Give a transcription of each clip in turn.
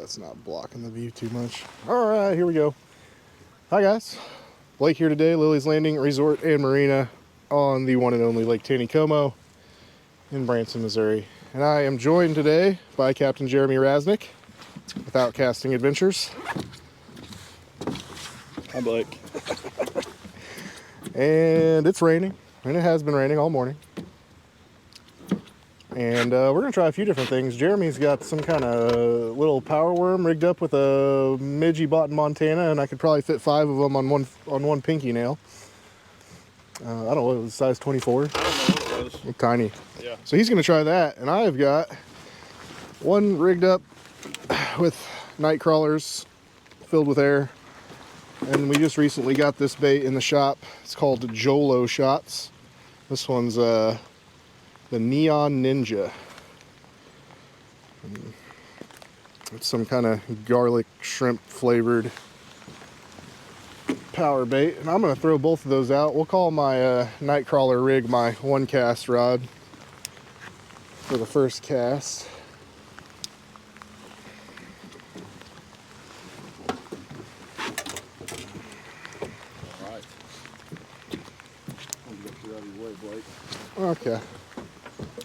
that's not blocking the view too much. All right, here we go. Hi guys, Blake here today, Lilley's Landing Resort and Marina on the one and only Lake Taneycomo in Branson, Missouri. And I am joined today by Captain Jeremy Rasnick with Outcasting Adventures. Hi Blake. And it's raining, and it has been raining all morning. And we're going to try a few different things. Jeremy's got some kind of little power worm rigged up with a midge he bought in Montana, and I could probably fit 5 of them on one pinky nail. I don't know, it was size 24. I don't know what it was. Tiny. Yeah. So he's going to try that, and I've got one rigged up with night crawlers filled with air. And we just recently got this bait in the shop. It's called Jolo Shots. This one's the Neon Ninja. It's some kind of garlic shrimp flavored power bait. And I'm going to throw both of those out. We'll call my night crawler rig my one cast rod for the first cast. Okay.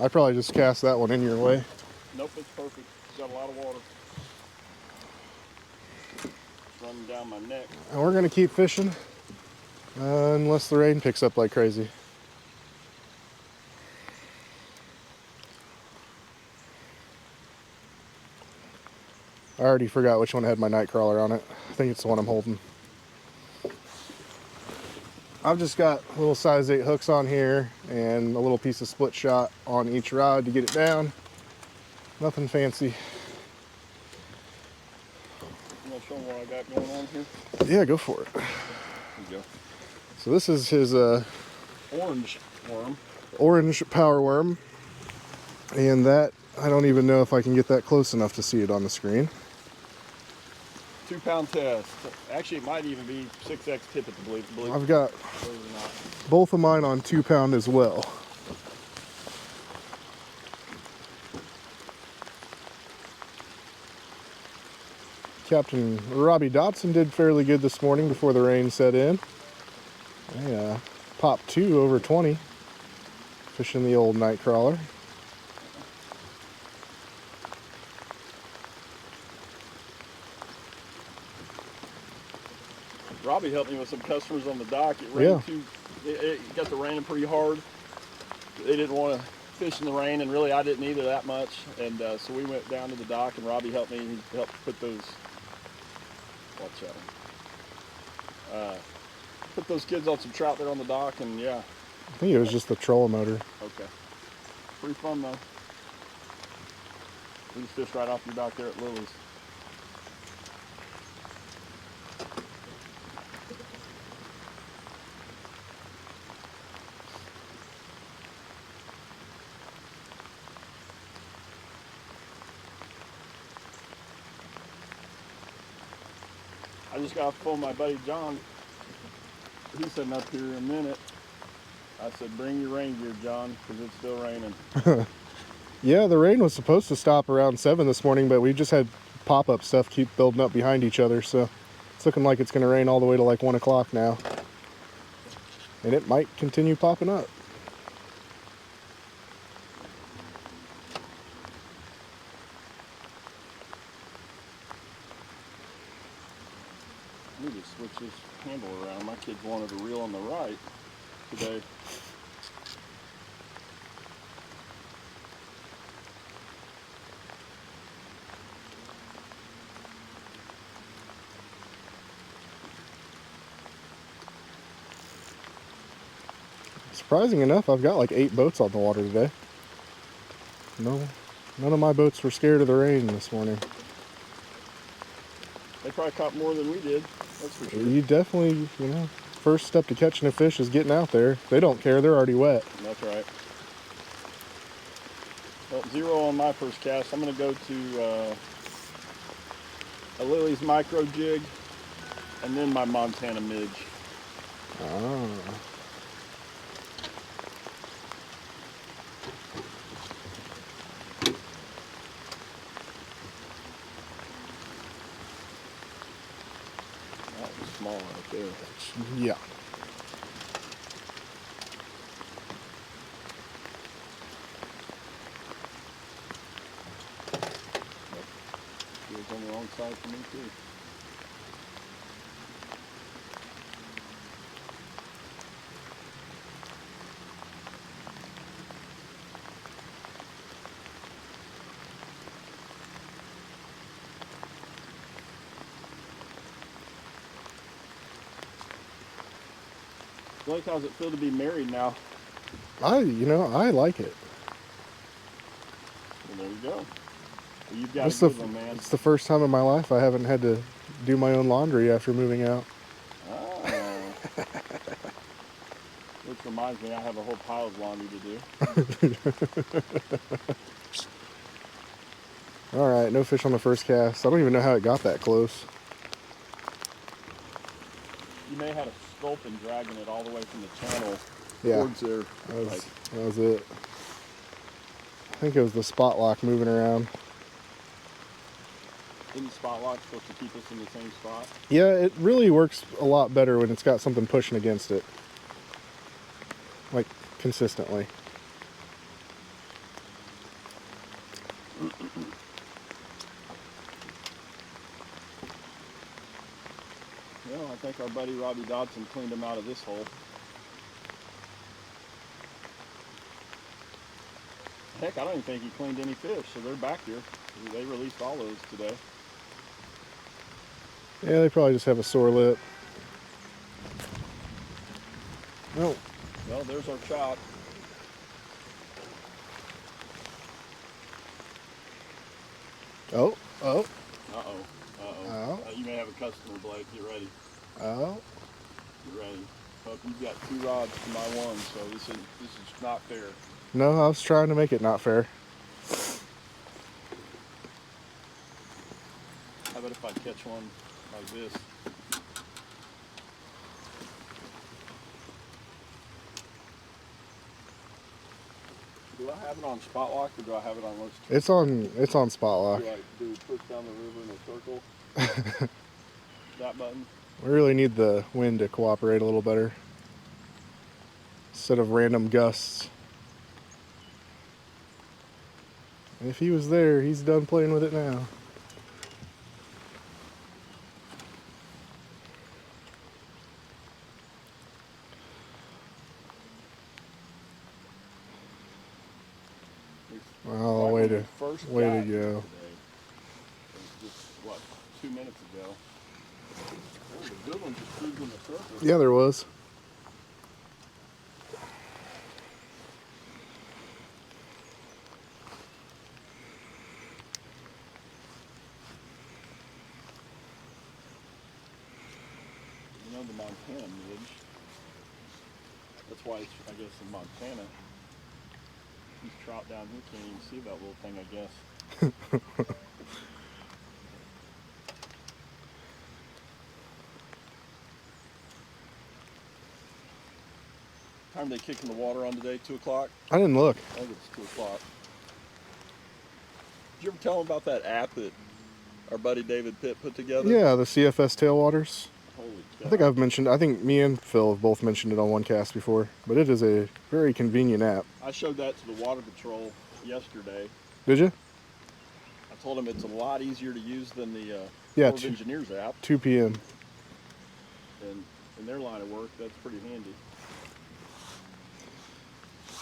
I probably just cast that one in your way. Nope, it's perfect. It's got a lot of water. It's running down my neck. And we're going to keep fishing unless the rain picks up like crazy. I already forgot which one had my night crawler on it. I think it's the one I'm holding. I've just got little size 8 hooks on here and a little piece of split shot on each rod to get it down. Nothing fancy. You want to show them what I got going on here? Yeah, go for it. There you go. So this is his Orange worm. Orange power worm. And that, I don't even know if I can get that close enough to see it on the screen. 2-pound test. Actually, it might even be 6X tippet, believe I've got believe it or not. both of mine on 2-pound as well. Captain Robbie Dotson did fairly good this morning before the rain set in. I popped 2 over 20 fishing the old night crawler. Robbie helped me with some customers on the dock. It rained it got to raining pretty hard. They didn't want to fish in the rain, and really I didn't either that much. And so we went down to the dock, and Robbie helped me. He helped put those, watch out, put those kids on some trout there on the dock, and yeah. I think it was just the trolling motor. Okay. Pretty fun though. We just fished right off your dock there at Lilleys. I just got off the phone with my buddy John. He's sitting up here in a minute. I said, bring your rain gear, John, because it's still raining. Yeah, the rain was supposed to stop around 7 this morning, but we just had pop-up stuff keep building up behind each other, so it's looking like it's going to rain all the way to like 1 o'clock now. And it might continue popping up. I need to switch this handle around. My kids wanted a reel on the right today. Surprising enough, I've got like 8 boats on the water today. No, none of my boats were scared of the rain this morning. They probably caught more than we did, that's for sure. You definitely, first step to catching a fish is getting out there. They don't care, they're already wet. That's right. Well, 0 on my first cast. I'm going to go to a Lilley's micro jig and then my Montana midge. Ah. there. Yeah. It was on the wrong side for me too. Blake, how's it feel to be married now? I like it. Well, there you go. Well, you've got It's a good one, man. It's the first time in my life I haven't had to do my own laundry after moving out. Oh. Which reminds me, I have a whole pile of laundry to do. All right, no fish on the first cast. I don't even know how it got that close. You may have had a sculpin dragging it all the way from the channel towards there. That was it. I think it was the spot lock moving around. Isn't the spot lock supposed to keep us in the same spot? Yeah, it really works a lot better when it's got something pushing against it. Like, consistently. Well, I think our buddy Robbie Dodson cleaned them out of this hole. Heck, I don't even think he cleaned any fish, so they're back here. They released all those today. Yeah, they probably just have a sore lip. Oh. Well, there's our trout. Oh. Uh-oh. Uh-oh. You may have a customer, Blake. Get ready. Oh. Get ready. Hope you've got 2 rods to my 1, so this is not fair. No, I was trying to make it not fair. How about if I catch one like this? Do I have it on spot lock or do I have it on most? It's on spot lock. Do we push down the river in a circle? That button? We really need the wind to cooperate a little better. Instead of random gusts. If he was there, he's done playing with it now. Oh, way to go. Just, what, 2 minutes ago. Oh, the good one just cruised in the circle. Yeah, there was. You know the Montana midge. That's why it's, I guess, in Montana. These trout down here can't even see that little thing, I guess. Time they kick in the water on today, 2 o'clock? I didn't look. I think it's 2 o'clock. Did you ever tell them about that app that our buddy David Pitt put together? Yeah, the CFS tailwaters. Holy cow. I think me and Phil have both mentioned it on one cast before, but it is a very convenient app. I showed that to the Water Patrol yesterday. Did you? I told them it's a lot easier to use than the Yeah, Corps of Engineers app. 2 p.m. And in their line of work, that's pretty handy.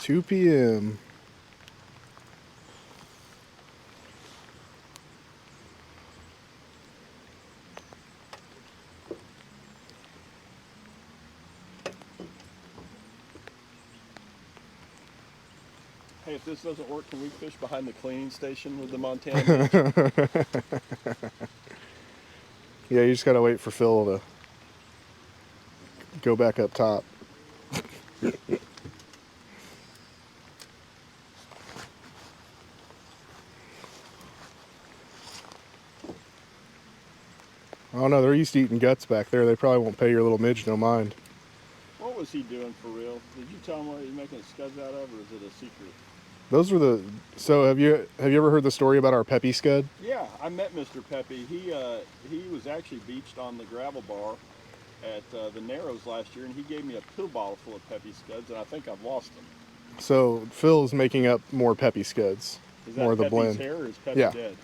2 p.m. Hey, if this doesn't work, can we fish behind the cleaning station with the Montana midge? Yeah, you just gotta wait for Phil to go back up top. Oh no, they're used to eating guts back there. They probably won't pay your little midge no mind. What was he doing for real? Did you tell him what he was making scuds out of, or is it a secret? Those were the. So have you ever heard the story about our Peppy scud? Yeah, I met Mr. Peppy. He was actually beached on the gravel bar at the Narrows last year, and he gave me a pill bottle full of Peppy Scuds, and I think I've lost them. So Phil's making up more Peppy Scuds. Is that more of the Peppy's blend. hair, or is Peppy dead?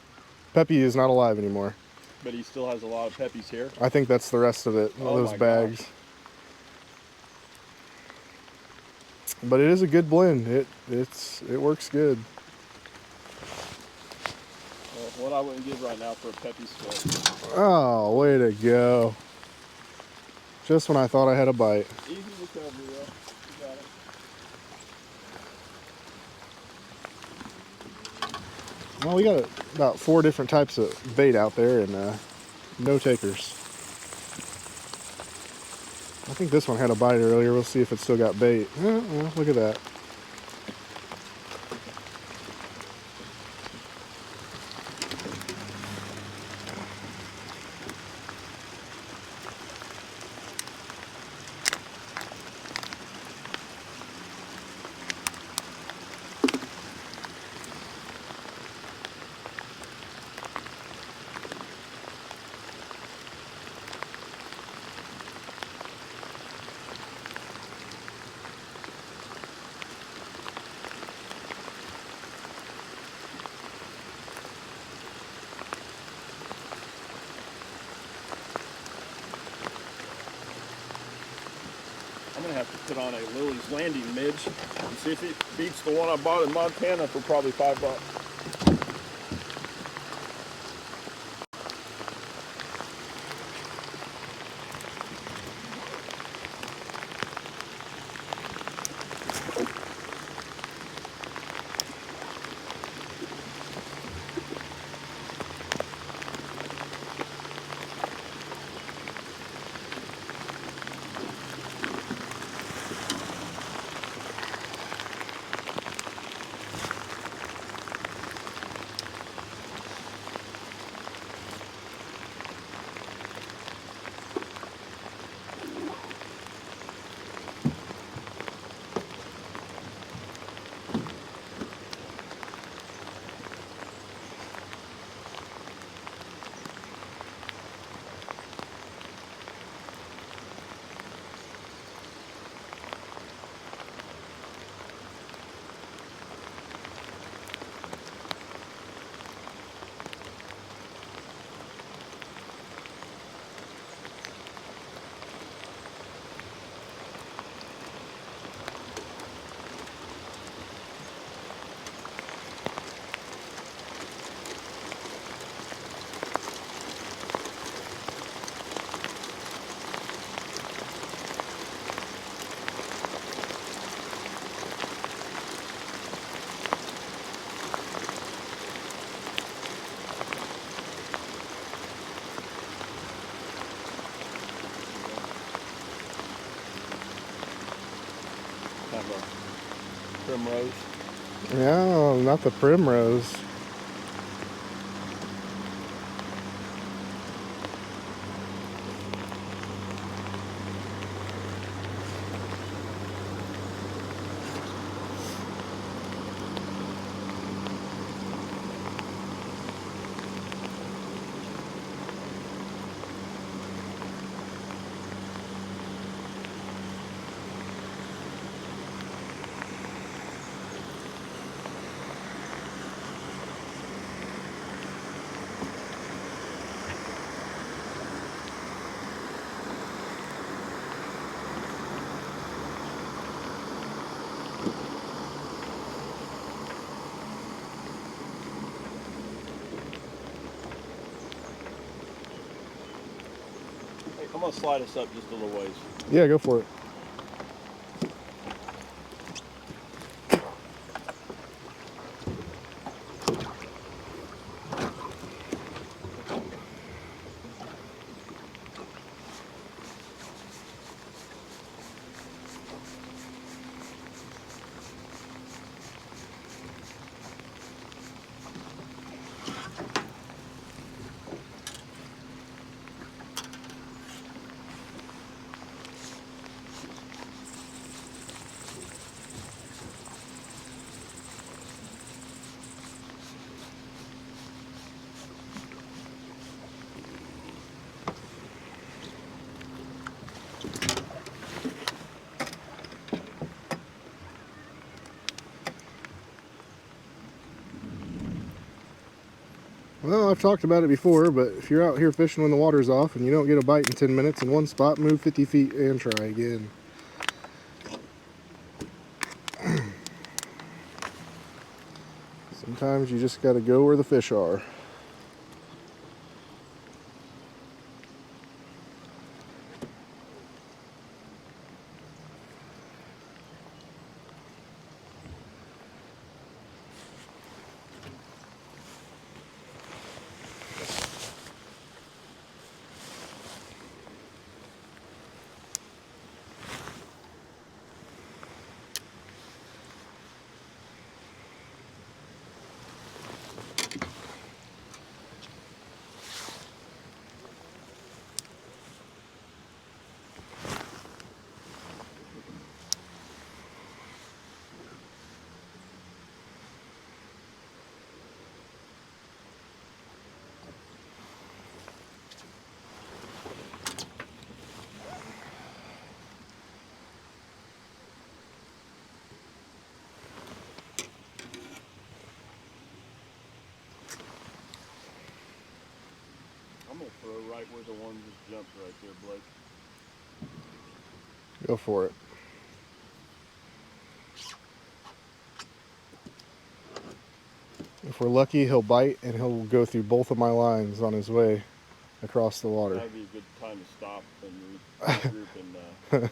Peppy is not alive anymore. But he still has a lot of Peppy's hair? I think that's the rest of it, Oh, those my bags. gosh. But it is a good blend. It works good. Well, what I wouldn't give right now for a Peppy Scud. Oh, way to go. Just when I thought I had a bite. Easy recovery, though. You got it. Well, we got about 4 different types of bait out there, and no takers. I think this one had a bite earlier. We'll see if it still got bait. Look at that. I'm going to have to put on a Lilley's landing midge and see if it beats the one I bought in Montana for probably $5. Kind of a primrose. No, not the primrose. Hey, I'm going to slide us up just a little ways. Yeah, go for it. Well, I've talked about it before, but if you're out here fishing when the water's off and you don't get a bite in 10 minutes in one spot, move 50 feet and try again. Sometimes you just gotta go where the fish are. I'm gonna throw right where the one just jumped right there, Blake. Go for it. If we're lucky, he'll bite and he'll go through both of my lines on his way across the water. That'd be a good time to stop and regroup and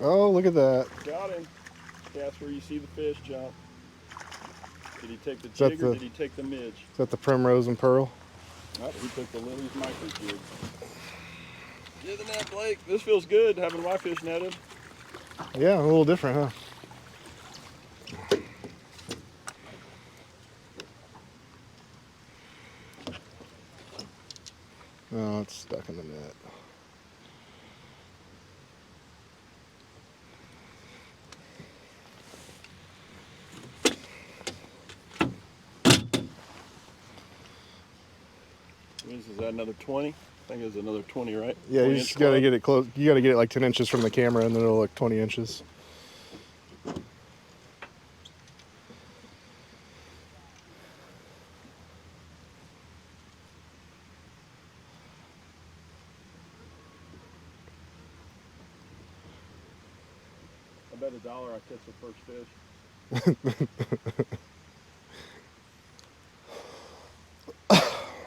Oh, look at that. got him. That's where you see the fish jump. Did he take the that jig or the- did he take the midge? Is that the primrose and pearl? Oh, he took the Lilleys micro jig. Get the net, Blake. This feels good having my fish netted. Yeah, a little different, huh? Oh, it's stuck in the net. Is that another 20? I think it's another 20, right? Yeah, you just gotta get it close. You gotta get it like 10 inches from the camera and then it'll look 20 inches. I bet $1 I catch the first fish.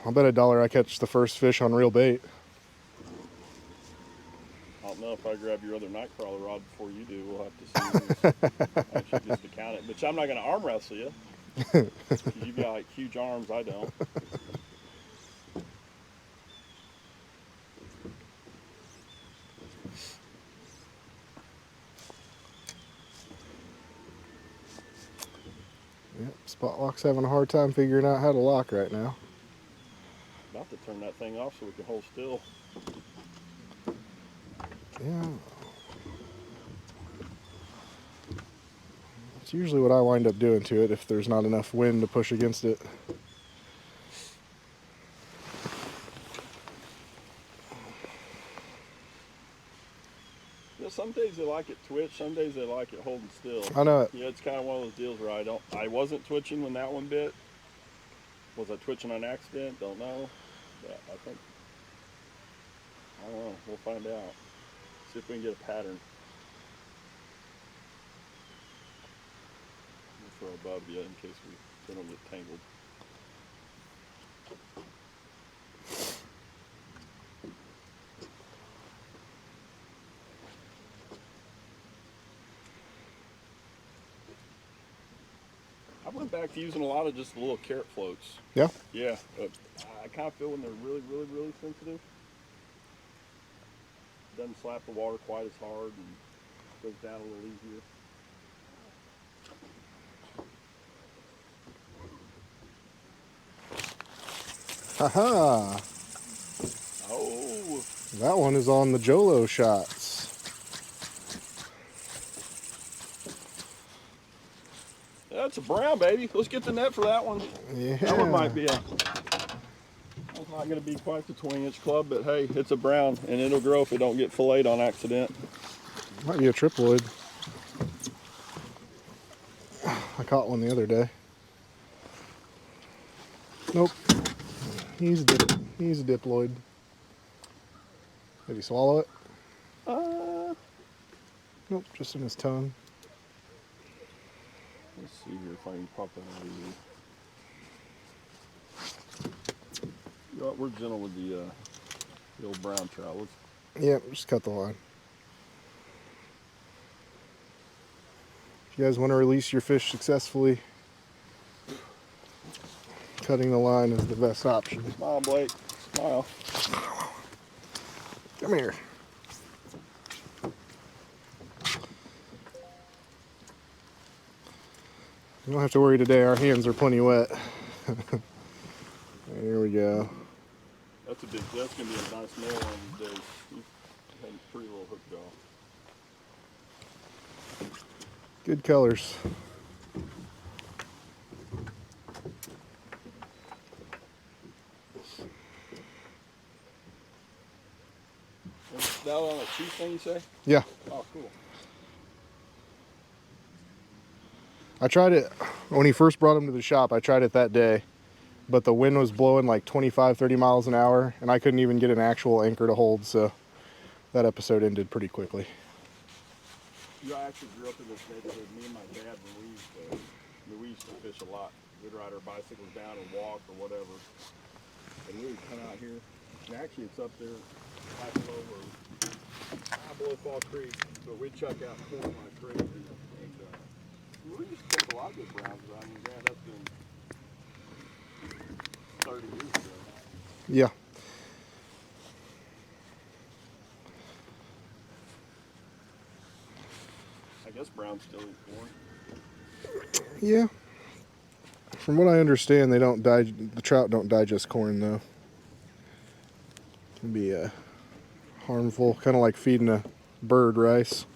I'll bet $1 I catch the first fish on real bait. I don't know if I grab your other night crawler rod before you do. We'll have to see. Actually, just to count it. But I'm not going to arm wrestle you. You've got like huge arms. I don't. Yep, Spot Lock's having a hard time figuring out how to lock right now. About to turn that thing off so we can hold still. Yeah. It's usually what I wind up doing to it if there's not enough wind to push against it. You know, some days they like it twitch, some days they like it holding still. I know it. Yeah, it's kind of one of those deals where I wasn't twitching when that one bit. Was I twitching on accident? Don't know. But I don't know. We'll find out. See if we can get a pattern. We'll throw above you in case they don't get tangled. I went back to using a lot of just little carrot floats. Yeah? Yeah, I kind of feel when they're really, really, really sensitive, it doesn't slap the water quite as hard and goes down a little easier. Haha! Oh, That one is on the Jolo shots. That's a brown, baby. Let's get the net for that one. Yeah. That one might be a... It's not going to be quite the 20-inch club, but hey, it's a brown, and it'll grow if it don't get filleted on accident. Might be a triploid. I caught one the other day. Nope. He's a diploid. Did he swallow it? Nope, just in his tongue. Let's see here if I can pop that out of here. You know what, we're gentle with the old brown trout. Let's... Yeah, just cut the line. If you guys want to release your fish successfully, cutting the line is the best option. Smile, Blake. Smile. Come here. You don't have to worry today, our hands are plenty wet. There we go. That's going to be a nice male one of these days. He's had a pretty little hook jaw. Good colors. Is that on a cheap thing, you say? Yeah. Oh, cool. I tried it when he first brought him to the shop. I tried it that day, but the wind was blowing like 25, 30 miles an hour, and I couldn't even get an actual anchor to hold, so that episode ended pretty quickly. You know, I actually grew up in this neighborhood. Me and my dad, when we used to fish a lot. We'd ride our bicycles down and walk or whatever. And we would come out here. And actually, it's up there, half over, below Fall Creek. But we'd chuck out corn like crazy. And we used to catch a lot of good browns. I mean, man, that's been 30 years ago. Yeah. I guess browns still eat corn. Yeah. From what I understand, the trout don't digest corn though. It can be harmful, kind of like feeding a bird rice.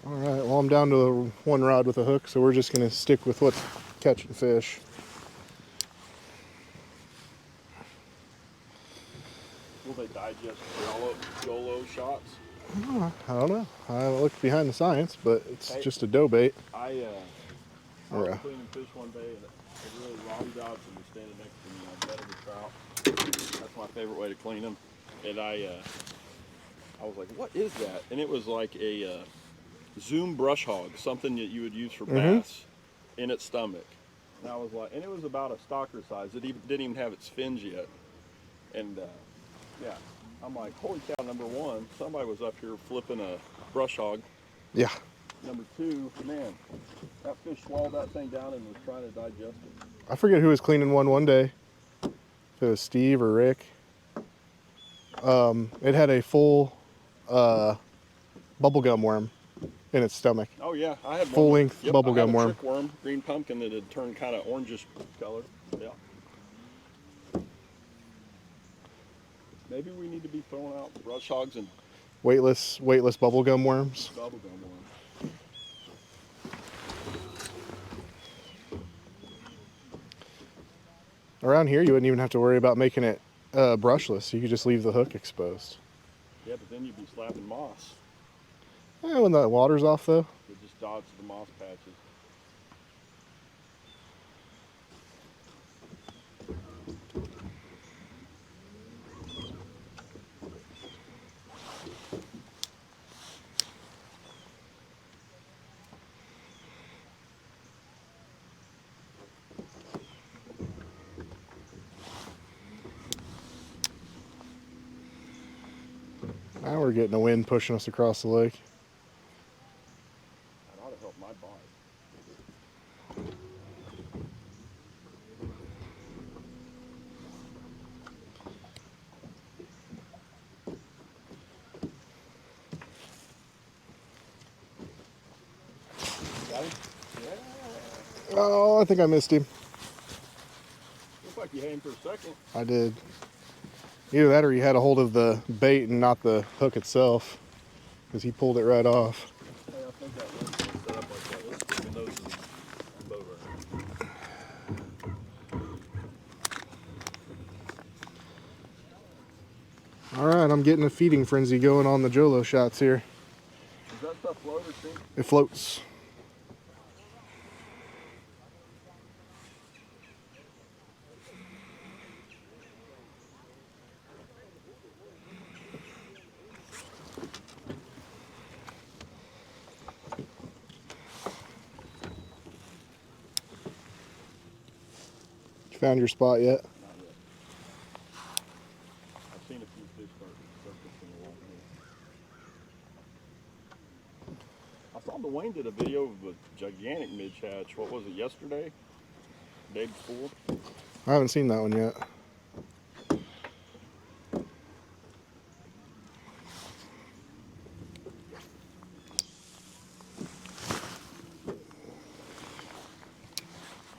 All right, well, I'm down to one rod with a hook, so we're just going to stick with what's catching fish. Will they digest YOLO shots? I don't know. I haven't looked behind the science, but it's just a dough bait. I was cleaning fish one day, and really Robbie Dodson was standing next to me on bed of the trout. That's my favorite way to clean them. And I was like, what is that? And it was like a Zoom brush hog, something that you would use for bass, in its stomach. And I was like, and it was about a stalker size. It didn't even have its fins yet. And yeah, I'm like, holy cow, number one, somebody was up here flipping a brush hog. Yeah. Number two, man, that fish swallowed that thing down and was trying to digest it. I forget who was cleaning one day. If it was Steve or Rick. It had a full bubblegum worm in its stomach. Oh yeah, I had full length bubblegum worm. Trick worm, green pumpkin that had turned kind of orangish color. Yeah. Maybe we need to be throwing out brush hogs and weightless bubblegum worms. Bubblegum worms. Around here, you wouldn't even have to worry about making it brushless. You could just leave the hook exposed. Yeah, but then you'd be slapping moss. When the water's off, though. It just dodge the moss patches. Now we're getting a wind pushing us across the lake. That ought to help my body. Got him? Yeah. Oh, I think I missed him. Looks like you had him for a second. I did. Either that or he had a hold of the bait and not the hook itself, because he pulled it right off. Hey, I think that one's set up like that. Let's keep the noses on boat right All right, I'm getting a feeding frenzy going on the Jolo shots here. Does that stuff float or sink? It floats. You found your spot yet? Not yet. I've seen a few fish start surfacing along here. I saw Dwayne did a video of a gigantic midge hatch. What was it, yesterday? Day before? I haven't seen that one yet.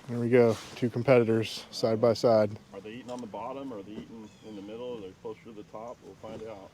There we go, two competitors side by side. Are they eating on the bottom, or are they eating in the middle, or are they closer to the top? We'll find out.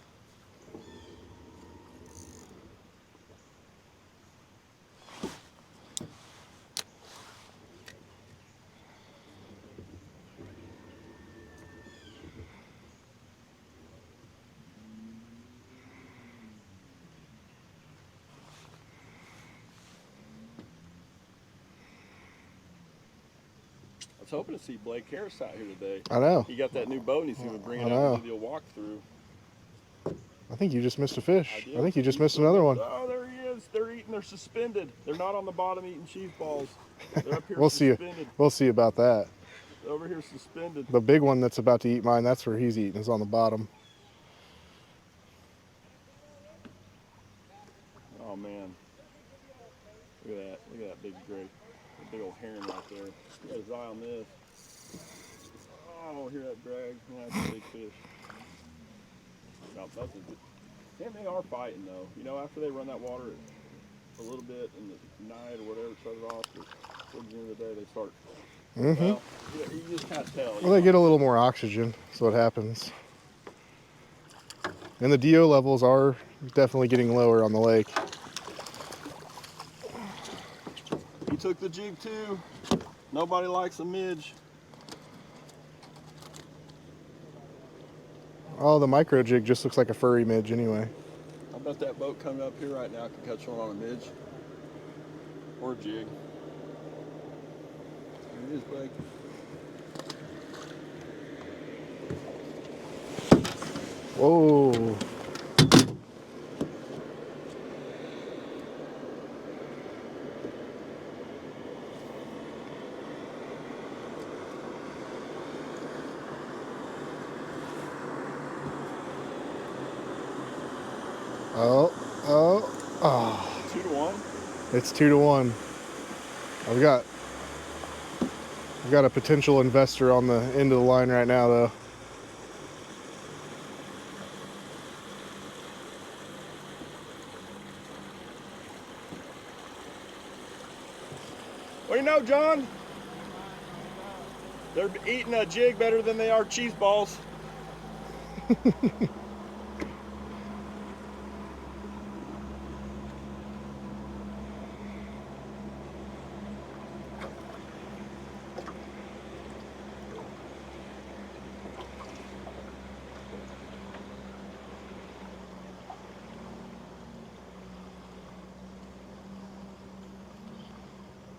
I was hoping to see Blake Harris out here today. I know. He got that new boat and he's going to bring it I out know. and do the walkthrough. I think you just missed a fish. did. I think you just missed another one. Oh, there he is. They're eating. They're suspended. They're not on the bottom eating cheese balls. They're up here We'll see. suspended. We'll see about that. Over here suspended. The big one that's about to eat mine, that's where he's eating, is on the bottom. Oh man. Look at that. Look at that big gray. Big old heron right there. He got his eye on this. Oh, hear that drag? Yeah, that's a big fish. No, that's a good. Man, they are fighting though. You know, after they run that water a little bit in the night or whatever, shut it off. Towards the end of the day, they start. Well, you just kind of tell. Well, they get a little more oxygen. That's what happens. And the DO levels are definitely getting lower on the lake. He took the jig too. Nobody likes a midge. Oh, the micro jig just looks like a furry midge anyway. I bet that boat coming up here right now can catch one on a midge or a jig. There it is, Blake. Whoa. Oh. 2 to 1. It's 2 to 1. I've got a potential investor on the end of the line right now, though. What do you know, John? They're eating a jig better than they are cheese balls.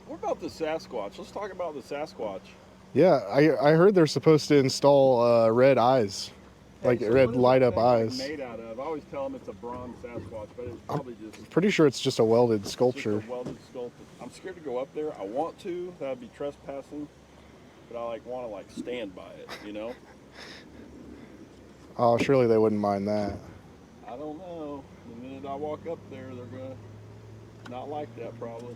What about the Sasquatch? Let's talk about the Sasquatch. Yeah, I heard they're supposed to install red eyes, like Hey, so red what is light that up thing eyes. Made out of? I always tell them it's a bronze Sasquatch, but it's probably just Pretty sure it's just a welded just sculpture. a welded sculpture. I'm scared to go up there. I want to. That'd be trespassing, but I want to stand by it. You know. Oh, surely they wouldn't mind that. I don't know. The minute I walk up there, they're gonna not like that probably.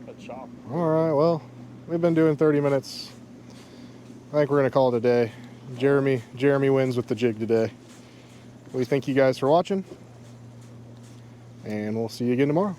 That chop. All right, well, we've been doing 30 minutes. I think we're gonna call it a day. Jeremy wins with the jig today. We thank you guys for watching, and we'll see you again tomorrow.